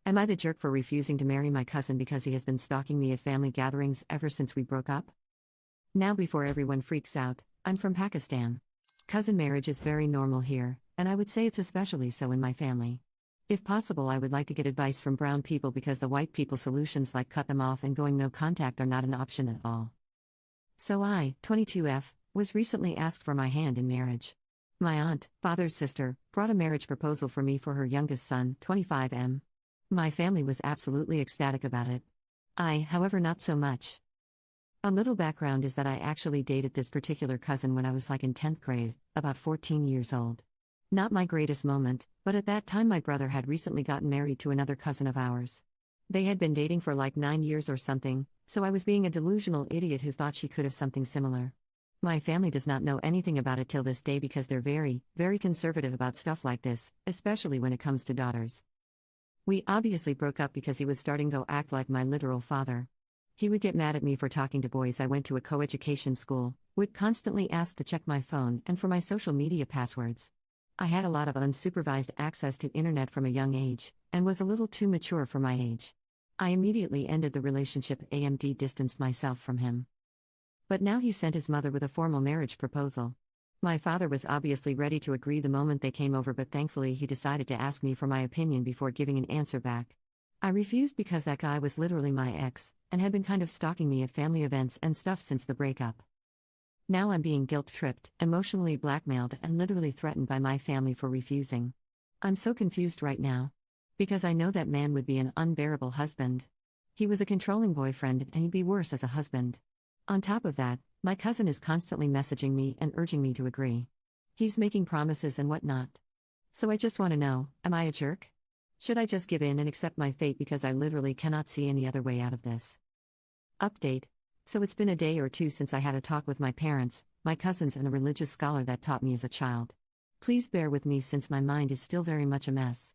Am I the jerk for refusing to marry my cousin because he has been stalking me at family gatherings ever since we broke up? Now, before everyone freaks out, I'm from Pakistan. Cousin marriage is very normal here, and I would say it's especially so in my family. If possible, I would like to get advice from brown people because the white people solutions like cut them off and going no contact are not an option at all. So I, 22F, was recently asked for my hand in marriage. My aunt, father's sister, brought a marriage proposal for me for her youngest son, 25M. My family was absolutely ecstatic about it. I, however, not so much. A little background is that I actually dated this particular cousin when I was in 10th grade, about 14 years old. Not my greatest moment, but at that time my brother had recently gotten married to another cousin of ours. They had been dating for 9 years or something, so I was being a delusional idiot who thought she could have something similar. My family does not know anything about it till this day because they're very, very conservative about stuff like this, especially when it comes to daughters. We obviously broke up because he was starting to act like my literal father. He would get mad at me for talking to boys. I went to a co-education school, would constantly ask to check my phone and for my social media passwords. I had a lot of unsupervised access to internet from a young age, and was a little too mature for my age. I immediately ended the relationship and distanced myself from him. But now he sent his mother with a formal marriage proposal. My father was obviously ready to agree the moment they came over, but thankfully he decided to ask me for my opinion before giving an answer back. I refused because that guy was literally my ex, and had been kind of stalking me at family events and stuff since the breakup. Now I'm being guilt-tripped, emotionally blackmailed, and literally threatened by my family for refusing. I'm so confused right now. Because I know that man would be an unbearable husband. He was a controlling boyfriend, and he'd be worse as a husband. On top of that, my cousin is constantly messaging me and urging me to agree. He's making promises and whatnot. So I just want to know, am I a jerk? Should I just give in and accept my fate because I literally cannot see any other way out of this? Update. So it's been a day or two since I had a talk with my parents, my cousins, and a religious scholar that taught me as a child. Please bear with me since my mind is still very much a mess.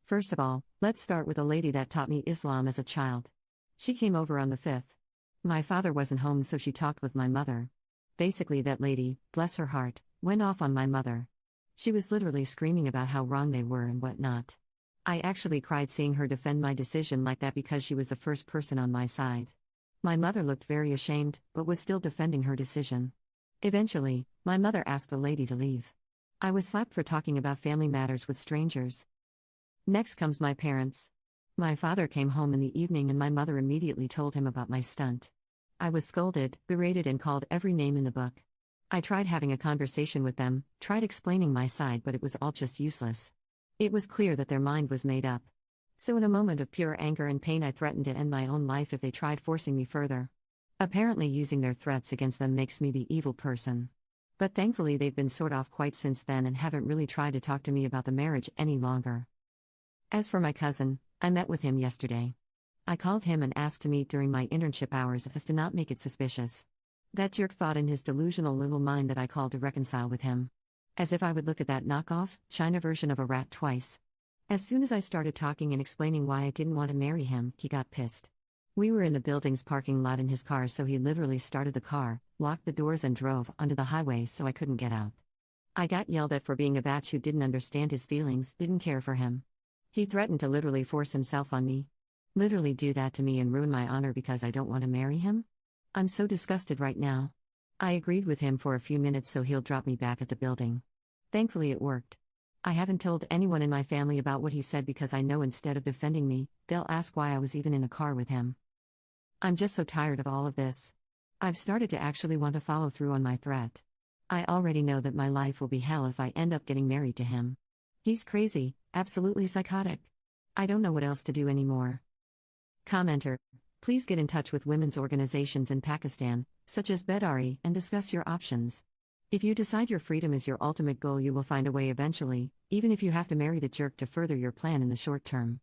First of all, let's start with a lady that taught me Islam as a child. She came over on the 5th. My father wasn't home, so she talked with my mother. Basically, that lady, bless her heart, went off on my mother. She was literally screaming about how wrong they were and whatnot. I actually cried seeing her defend my decision like that because she was the first person on my side. My mother looked very ashamed, but was still defending her decision. Eventually, my mother asked the lady to leave. I was slapped for talking about family matters with strangers. Next comes my parents. My father came home in the evening and my mother immediately told him about my stunt. I was scolded, berated, and called every name in the book. I tried having a conversation with them, tried explaining my side, but it was all just useless. It was clear that their mind was made up. So in a moment of pure anger and pain, I threatened to end my own life if they tried forcing me further. Apparently using their threats against them makes me the evil person. But thankfully they've been sort of quiet since then and haven't really tried to talk to me about the marriage any longer. As for my cousin, I met with him yesterday. I called him and asked to meet during my internship hours as to not make it suspicious. That jerk thought in his delusional little mind that I called to reconcile with him. As if I would look at that knockoff, China version of a rat twice. As soon as I started talking and explaining why I didn't want to marry him, he got pissed. We were in the building's parking lot in his car, so he literally started the car, locked the doors, and drove onto the highway so I couldn't get out. I got yelled at for being a batch who didn't understand his feelings, didn't care for him. He threatened to literally force himself on me. Literally do that to me and ruin my honor because I don't want to marry him? I'm so disgusted right now. I agreed with him for a few minutes so he'll drop me back at the building. Thankfully it worked. I haven't told anyone in my family about what he said because I know instead of defending me, they'll ask why I was even in a car with him. I'm just so tired of all of this. I've started to actually want to follow through on my threat. I already know that my life will be hell if I end up getting married to him. He's crazy, absolutely psychotic. I don't know what else to do anymore. Commenter, please get in touch with women's organizations in Pakistan, such as Bedari, and discuss your options. If you decide your freedom is your ultimate goal, you will find a way eventually, even if you have to marry the jerk to further your plan in the short term.